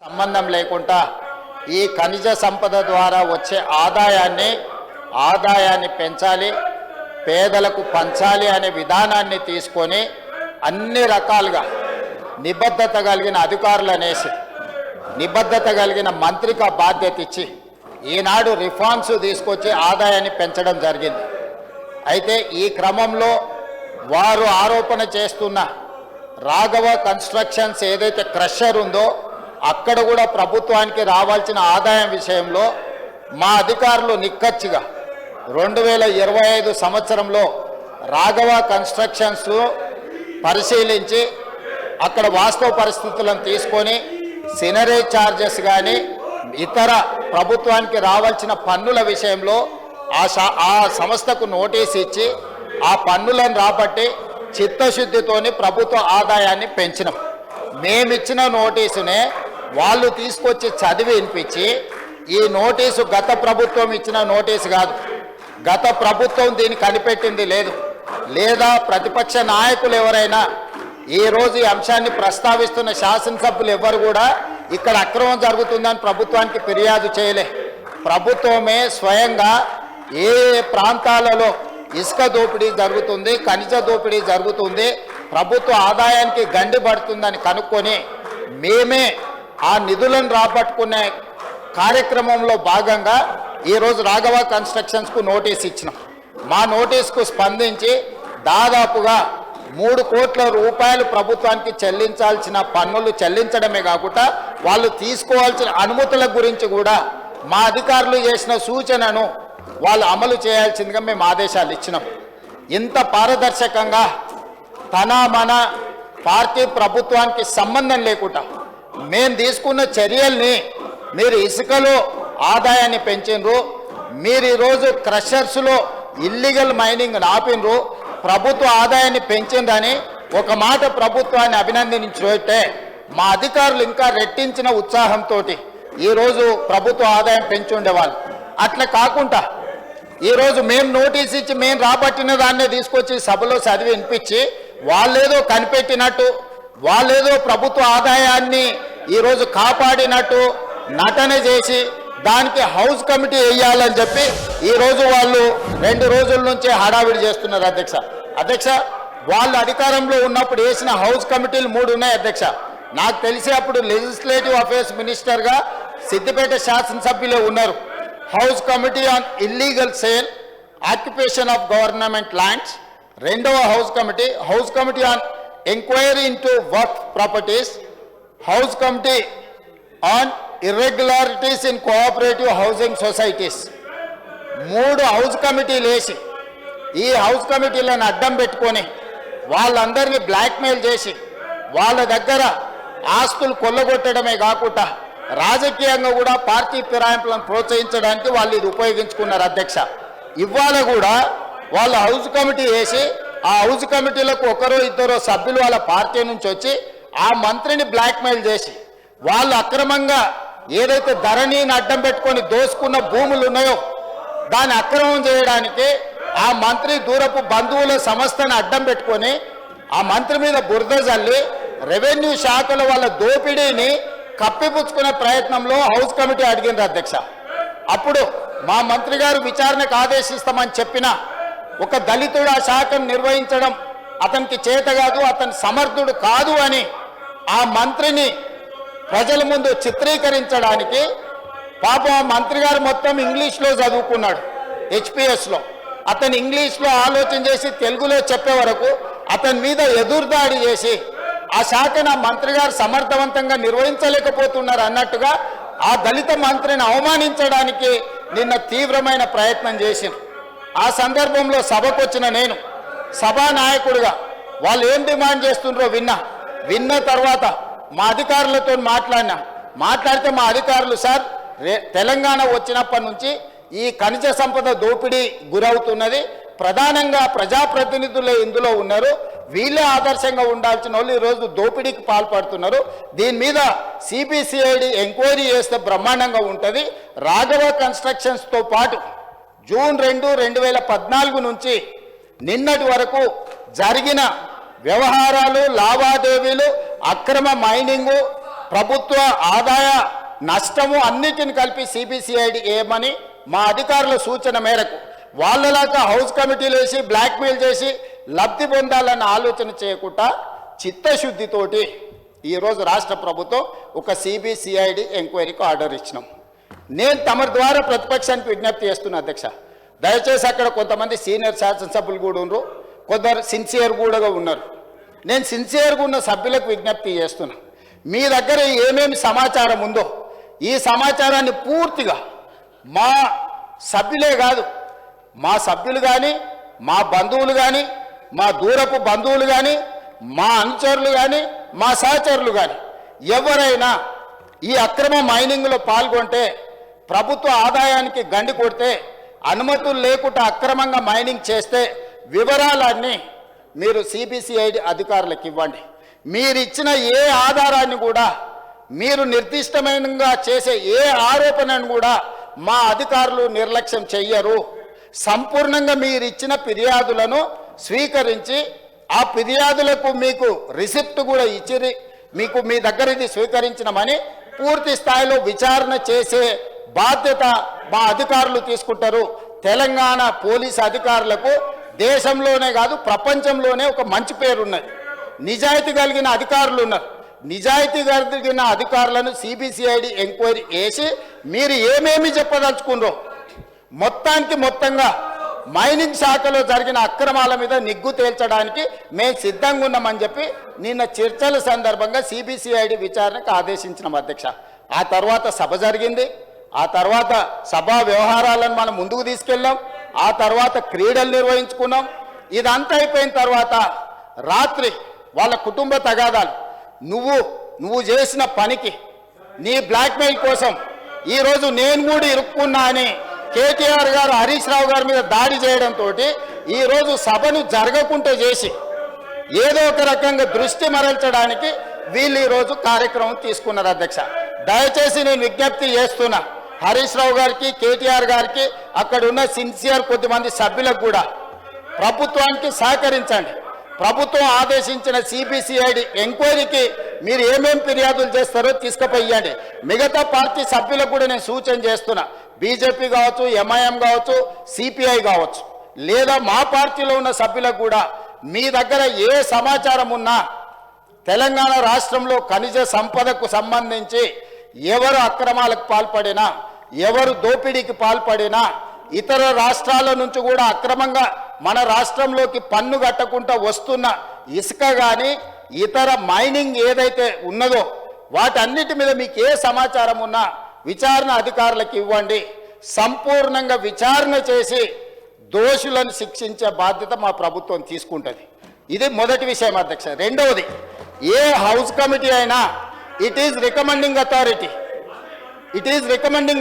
సంబంధం లేకుండా ఈ ఖనిజ సంపద ద్వారా వచ్చే ఆదాయాన్ని పెంచాలి, పేదలకు పంచాలి అనే విధానాన్ని తీసుకొని అన్ని రకాలుగా నిబద్ధత కలిగిన అధికారులనేసి నిబద్ధత కలిగిన మంత్రిక బాధ్యత ఇచ్చి ఈనాడు రిఫార్మ్స్ తీసుకొచ్చి ఆదాయాన్ని పెంచడం జరిగింది. అయితే ఈ క్రమంలో వారు ఆరోపణ చేస్తున్న రాఘవ కన్స్ట్రక్షన్స్ ఏదైతే క్రషర్ ఉందో అక్కడ కూడా ప్రభుత్వానికి రావాల్సిన ఆదాయం విషయంలో మా అధికారులు నిక్కచ్చిగా 2025 సంవత్సరంలో రాఘవ కన్స్ట్రక్షన్స్ పరిశీలించి అక్కడ వాస్తవ పరిస్థితులను తీసుకొని సినరేజ్ ఛార్జెస్ కానీ ఇతర ప్రభుత్వానికి రావాల్సిన పన్నుల విషయంలో ఆ సంస్థకు నోటీస్ ఇచ్చి ఆ పన్నులను రాబట్టి చిత్తశుద్ధితోని ప్రభుత్వ ఆదాయాన్ని పెంచినాం. మేమిచ్చిన నోటీసునే వాళ్ళు తీసుకొచ్చి చదివి వినిపించి ఈ నోటీసు గత ప్రభుత్వం ఇచ్చిన నోటీసు కాదు, గత ప్రభుత్వం దీన్ని కనిపెట్టింది లేదు, లేదా ప్రతిపక్ష నాయకులు ఎవరైనా ఈరోజు ఈ అంశాన్ని ప్రస్తావిస్తున్న శాసనసభ్యులు ఎవరు కూడా ఇక్కడ అక్రమం జరుగుతుందని ప్రభుత్వానికి ఫిర్యాదు చేయలే. ప్రభుత్వమే స్వయంగా ఏ ప్రాంతాలలో ఇసుక దోపిడీ జరుగుతుంది, ఖనిజ దోపిడీ జరుగుతుంది, ప్రభుత్వ ఆదాయానికి గండి పడుతుందని కనుక్కొని మేమే ఆ నిధులను రాబట్టుకునే కార్యక్రమంలో భాగంగా ఈరోజు రాఘవ కన్స్ట్రక్షన్స్కు నోటీస్ ఇచ్చినాం. మా నోటీస్కు స్పందించి దాదాపుగా 3 కోట్ల రూపాయలు ప్రభుత్వానికి చెల్లించాల్సిన పన్నులు చెల్లించడమే కాకుండా వాళ్ళు తీసుకోవాల్సిన అనుమతుల గురించి కూడా మా అధికారులు చేసిన సూచనను వాళ్ళు అమలు చేయాల్సిందిగా మేము ఆదేశాలు ఇచ్చినాం. ఇంత పారదర్శకంగా మన పార్టీ ప్రభుత్వానికి సంబంధం లేకుండా మేము తీసుకున్న చర్యల్ని మీరు ఇసుకలో ఆదాయాన్ని పెంచినరు, మీరు ఈరోజు క్రషర్స్లో ఇల్లీగల్ మైనింగ్ ఆపినరు, ప్రభుత్వ ఆదాయాన్ని పెంచిందని ఒక మాట ప్రభుత్వాన్ని అభినందించుంటే మా అధికారులు ఇంకా రెట్టించిన ఉత్సాహంతో ఈరోజు ప్రభుత్వ ఆదాయం పెంచుండేవాళ్ళు. అట్లా కాకుండా ఈరోజు మేము నోటీస్ ఇచ్చి మేము రాబట్టిన దాన్నే తీసుకొచ్చి సభలో చదివి వినిపించి వాళ్ళేదో కనిపెట్టినట్టు, వాళ్ళేదో ప్రభుత్వ ఆదాయాన్ని ఈరోజు కాపాడినట్టు నటన చేసి దానికి హౌస్ కమిటీ వేయాలని చెప్పి ఈరోజు వాళ్ళు 2 రోజుల నుంచి హడావిడి చేస్తున్నారు. అధ్యక్ష వాళ్ళు అధికారంలో ఉన్నప్పుడు వేసిన హౌస్ కమిటీలు 3 ఉన్నాయి అధ్యక్ష. నాకు తెలిసి అప్పుడు లెజిస్లేటివ్ అఫేర్స్ మినిస్టర్గా సిద్దిపేట శాసనసభ్యులే ఉన్నారు. House committee on illegal sale occupation of government lands, రెండవ house committee on enquiry into work properties, house committee on irregularities in cooperative housing societies. 3 house కమిటీలు వేసి ఈ హౌస్ కమిటీలను అడ్డం పెట్టుకొని వాళ్ళందరినీ బ్లాక్మెయిల్ చేసి వాళ్ళ దగ్గర ఆస్తులు కొల్లగొట్టడమే కాకుండా రాజకీయంగా కూడా పార్టీ ఫిరాయింపులను ప్రోత్సహించడానికి వాళ్ళు ఇది ఉపయోగించుకున్నారు అధ్యక్ష. ఇవాళ కూడా వాళ్ళు హౌస్ కమిటీ వేసి ఆ హౌస్ కమిటీలకు 1-2 సభ్యులు వాళ్ళ పార్టీ నుంచి వచ్చి ఆ మంత్రిని బ్లాక్మెయిల్ చేసి వాళ్ళు అక్రమంగా ఏదైతే ధరణిని అడ్డం పెట్టుకొని దోసుకున్న భూములు ఉన్నాయో దాన్ని అక్రమం చేయడానికి ఆ మంత్రి దూరపు బంధువుల సంస్థను అడ్డం పెట్టుకొని ఆ మంత్రి మీద బురద జల్లి రెవెన్యూ శాఖలో వాళ్ళ దోపిడీని కప్పిపుచ్చుకునే ప్రయత్నంలో హౌస్ కమిటీ అడిగింది అధ్యక్ష. అప్పుడు మా మంత్రి గారు విచారణకు ఆదేశిస్తామని చెప్పిన ఒక దళితుడు ఆ శాఖను నిర్వహించడం అతనికి చేత కాదు, అతని సమర్థుడు కాదు అని ఆ మంత్రిని ప్రజల ముందు చిత్రీకరించడానికి పాపం ఆ మంత్రి గారు మొత్తం ఇంగ్లీష్లో చదువుకున్నాడు హెచ్పిఎస్లో. అతను ఇంగ్లీష్లో ఆలోచన చేసి తెలుగులో చెప్పే వరకు అతని మీద ఎదురుదాడి చేసి ఆ శాఖను ఆ మంత్రి గారు సమర్థవంతంగా నిర్వహించలేకపోతున్నారు అన్నట్టుగా ఆ దళిత మంత్రిని అవమానించడానికి నిన్న తీవ్రమైన ప్రయత్నం చేసింది. ఆ సందర్భంలో సభకు వచ్చిన నేను సభానాయకుడిగా వాళ్ళు ఏం డిమాండ్ చేస్తుండ్రో విన్న తర్వాత మా అధికారులతో మాట్లాడితే మా అధికారులు సార్ తెలంగాణ వచ్చినప్పటి నుంచి ఈ ఖనిజ సంపద దోపిడీ గురవుతున్నది, ప్రధానంగా ప్రజాప్రతినిధులే ఇందులో ఉన్నారు, వీళ్ళే ఆదర్శంగా ఉండాల్సిన వాళ్ళు ఈరోజు దోపిడీకి పాల్పడుతున్నారు, దీని మీద సిబిసిఐడి ఎంక్వైరీ చేస్తే బ్రహ్మాండంగా ఉంటుంది. రాఘవ కన్స్ట్రక్షన్స్తో పాటు జూన్ 2, 2014 నుంచి నిన్నటి వరకు జరిగిన వ్యవహారాలు, లావాదేవీలు, అక్రమ మైనింగు, ప్రభుత్వ ఆదాయ నష్టము అన్నిటిని కలిపి సిబిసిఐడి ఏమని మా అధికారుల సూచన మేరకు వాళ్ళలాగా హౌస్ కమిటీలు వేసి బ్లాక్మెయిల్ చేసి లబ్ధి పొందాలన్న ఆలోచన చేయకుండా చిత్తశుద్ధితోటి ఈరోజు రాష్ట్ర ప్రభుత్వం ఒక సిబిసిఐడి ఎంక్వైరీకి ఆర్డర్ ఇచ్చినాం. నేను తమ ద్వారా ప్రతిపక్షానికి విజ్ఞప్తి చేస్తున్నా అధ్యక్ష, దయచేసి అక్కడ కొంతమంది సీనియర్ శాసనసభ్యులు కూడా ఉన్నారు, కొందరు సిన్సియర్ కూడా ఉన్నారు. నేను సిన్సియర్గా ఉన్న సభ్యులకు విజ్ఞప్తి చేస్తున్నా, మీ దగ్గర ఏమేమి సమాచారం ఉందో ఈ సమాచారాన్ని పూర్తిగా మా సభ్యులే కాదు, మా సభ్యులు కానీ, మా బంధువులు కానీ, మా దూరపు బంధువులు కానీ, మా అనుచరులు కానీ, మా సహచరులు కానీ ఎవరైనా ఈ అక్రమ మైనింగ్లో పాల్గొంటే, ప్రభుత్వ ఆదాయానికి గండి కొడితే, అనుమతులు లేకుండా అక్రమంగా మైనింగ్ చేస్తే వివరాలన్నీ మీరు సిబిసిఐడి అధికారులకు ఇవ్వండి. మీరు ఇచ్చిన ఏ ఆధారాన్ని కూడా, మీరు నిర్దిష్టమైనగా చేసే ఏ ఆరోపణను కూడా మా అధికారులు నిర్లక్ష్యం చెయ్యరు. సంపూర్ణంగా మీరు ఇచ్చిన ఫిర్యాదులను స్వీకరించి ఆ ఫిర్యాదులకు మీకు రిసిప్ట్ కూడా ఇచ్చి మీకు మీ దగ్గర ఇది స్వీకరించినమని పూర్తి స్థాయిలో విచారణ చేసే బాధ్యత మా అధికారులు తీసుకుంటారు. తెలంగాణ పోలీసు అధికారులకు దేశంలోనే కాదు ప్రపంచంలోనే ఒక మంచి పేరున్నది. నిజాయితీ కలిగిన అధికారులు ఉన్నారు. నిజాయితీ కలిగిన అధికారులను సిబిసిఐడి ఎంక్వైరీ చేసి మీరు ఏమేమి చెప్పదలుచుకున్నారో మొత్తంగా మైనింగ్ శాఖలో జరిగిన అక్రమాల మీద నిగ్గు తేల్చడానికి మేము సిద్ధంగా ఉన్నామని చెప్పి నిన్న చర్చల సందర్భంగా సిబిసిఐడి విచారణకు ఆదేశించినాం అధ్యక్ష. ఆ తర్వాత సభ జరిగింది. ఆ తర్వాత సభా వ్యవహారాలను మనం ముందుకు తీసుకెళ్ళాం. ఆ తర్వాత క్రీడలు నిర్వహించుకున్నాం. ఇదంతా అయిపోయిన తర్వాత రాత్రి వాళ్ళ కుటుంబ తగాదాలు, నువ్వు చేసిన పనికి నీ బ్లాక్మెయిల్ కోసం ఈరోజు నేను కూడా ఇరుక్కున్నా అని కేటీఆర్ గారు హరీష్ రావు గారి మీద దాడి చేయడంతో ఈరోజు సభను జరగకుండా చేసి ఏదో ఒక రకంగా దృష్టి మరల్చడానికి వీళ్ళు ఈరోజు కార్యక్రమం తీసుకున్నారు అధ్యక్ష. దయచేసి నేను విజ్ఞప్తి చేస్తున్నా హరీష్ రావు గారికి, కేటీఆర్ గారికి, అక్కడ ఉన్న సిన్సియర్ కొద్దిమంది సభ్యులకు కూడా ప్రభుత్వానికి సహకరించండి. ప్రభుత్వం ఆదేశించిన సిబిసిఐడి ఎంక్వైరీకి మీరు ఏమేం ఫిర్యాదులు చేస్తారో తీసుకుపోయండి. మిగతా పార్టీ సభ్యులకు కూడా నేను సూచన చేస్తున్నా, బీజేపీ కావచ్చు, ఎంఐఎం కావచ్చు, సిపిఐ కావచ్చు, లేదా మా పార్టీలో ఉన్న సభ్యులకు కూడా మీ దగ్గర ఏ సమాచారం ఉన్నా తెలంగాణ రాష్ట్రంలో ఖనిజ సంపదకు సంబంధించి ఎవరు అక్రమాలకు పాల్పడినా, ఎవరు దోపిడీకి పాల్పడినా, ఇతర రాష్ట్రాల నుంచి కూడా అక్రమంగా మన రాష్ట్రంలోకి పన్ను కట్టకుండా వస్తున్న ఇసుక కానీ ఇతర మైనింగ్ ఏదైతే ఉన్నదో వాటన్నిటి మీద మీకు ఏ సమాచారం ఉన్నా విచారణ అధికారులకు ఇవ్వండి. సంపూర్ణంగా విచారణ చేసి దోషులను శిక్షించే బాధ్యత మా ప్రభుత్వం తీసుకుంటుంది. ఇది మొదటి విషయం అధ్యక్ష. రెండవది, ఏ హౌస్ కమిటీ అయినా ఇట్ ఈజ్ రికమెండింగ్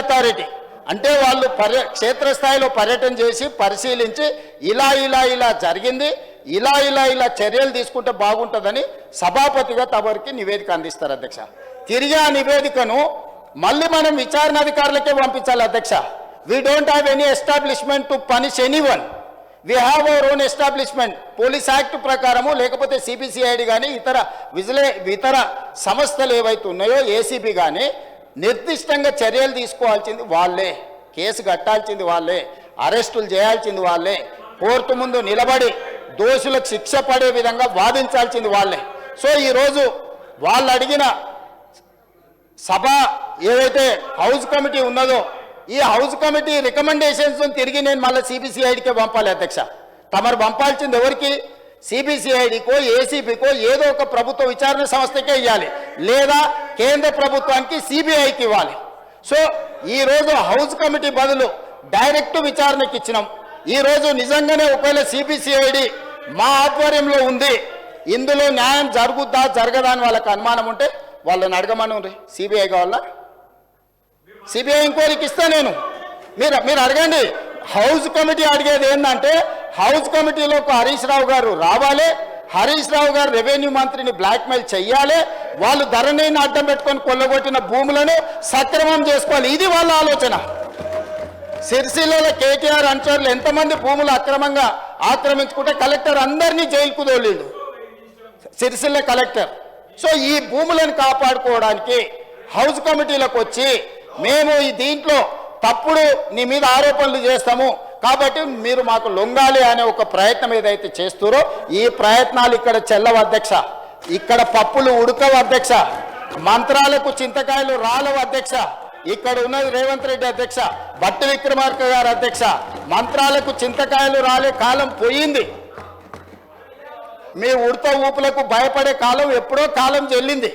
అథారిటీ అంటే వాళ్ళు క్షేత్రస్థాయిలో పర్యటన చేసి పరిశీలించి ఇలా జరిగింది, ఇలా చర్యలు తీసుకుంటే బాగుంటుందని సభాపతిగా తమరికి నివేదిక అందిస్తారు అధ్యక్ష. తిరిగి ఆ నివేదికను మళ్ళీ మనం విచారణ అధికారులకే పంపించాలి అధ్యక్ష. We don't have any establishment to punish anyone. We have our own establishment. Police act ప్రకారము, లేకపోతే సిబిసిఐడి కానీ ఇతర సంస్థలు ఏవైతే ఉన్నాయో ఏసీబీ కానీ నిర్దిష్టంగా చర్యలు తీసుకోవాల్సింది వాళ్ళే, కేసు కట్టాల్సింది వాళ్ళే, అరెస్టులు చేయాల్సింది వాళ్ళే, కోర్టు ముందు నిలబడి దోషులకు శిక్ష పడే విధంగా వాదించాల్సింది వాళ్ళే. సో ఈరోజు వాళ్ళు అడిగిన సభ ఏదైతే హౌస్ కమిటీ ఉన్నదో ఈ హౌస్ కమిటీ రికమెండేషన్స్ తిరిగి నేను మళ్ళీ సిబిసిఐడికే పంపాలి అధ్యక్ష. తమరు పంపాల్సింది ఎవరికి? సిబిసిఐడికో ఏసీబీకో ఏదో ఒక ప్రభుత్వ విచారణ సంస్థకే ఇవ్వాలి, లేదా కేంద్ర ప్రభుత్వానికి సిబిఐకి ఇవ్వాలి. సో ఈరోజు హౌస్ కమిటీ బదులు డైరెక్ట్ విచారణకి ఇచ్చినాం. ఈరోజు నిజంగానే ఒకవేళ సిబిసిఐడి మా ఆధ్వర్యంలో ఉంది, ఇందులో న్యాయం జరుగుద్దా జరగదా అని వాళ్ళకి అనుమానం ఉంటే వాళ్ళని అడగమని సిబిఐ కావాలా? సిబిఐ ఎంక్వైరీకి ఇస్తా నేను. మీరు అడగండి. హౌస్ కమిటీ అడిగేది ఏంటంటే హౌస్ కమిటీలోకి హరీష్ రావు గారు రావాలి, హరీష్ రావు గారు రెవెన్యూ మంత్రిని బ్లాక్మెయిల్ చెయ్యాలి, వాళ్ళు ధరణిని అడ్డం పెట్టుకొని కొల్లగొట్టిన భూములను సక్రమం చేసుకోవాలి. ఇది వాళ్ళ ఆలోచన. సిరిసిల్లలో కేటీఆర్ అనుచరులు ఎంతమంది భూములు అక్రమంగా ఆక్రమించుకుంటే కలెక్టర్ అందరినీ జైలుకు తోలిండు. సిరిసిల్ల కలెక్టర్ సో ఈ భూములను కాపాడుకోవడానికి హౌస్ కమిటీలకు వచ్చి మేము ఈ దీంట్లో తప్పుడు నీ మీద ఆరోపణలు చేస్తాము కాబట్టి మీరు మాకు లొంగాలి అనే ఒక ప్రయత్నం ఏదైతే చేస్తారో ఈ ప్రయత్నాలు ఇక్కడ చెల్లవు అధ్యక్ష, ఇక్కడ పప్పులు ఉడకవు అధ్యక్ష, మంత్రాలకు చింతకాయలు రాలవు అధ్యక్ష. ఇక్కడ ఉన్నది రేవంత్ రెడ్డి అధ్యక్ష, భట్టి విక్రమార్క గారు అధ్యక్ష. మంత్రాలకు చింతకాయలు రాలే కాలం పోయింది. మీ ఉడత ఊపులకు భయపడే కాలం ఎప్పుడో కాలం చెల్లింది.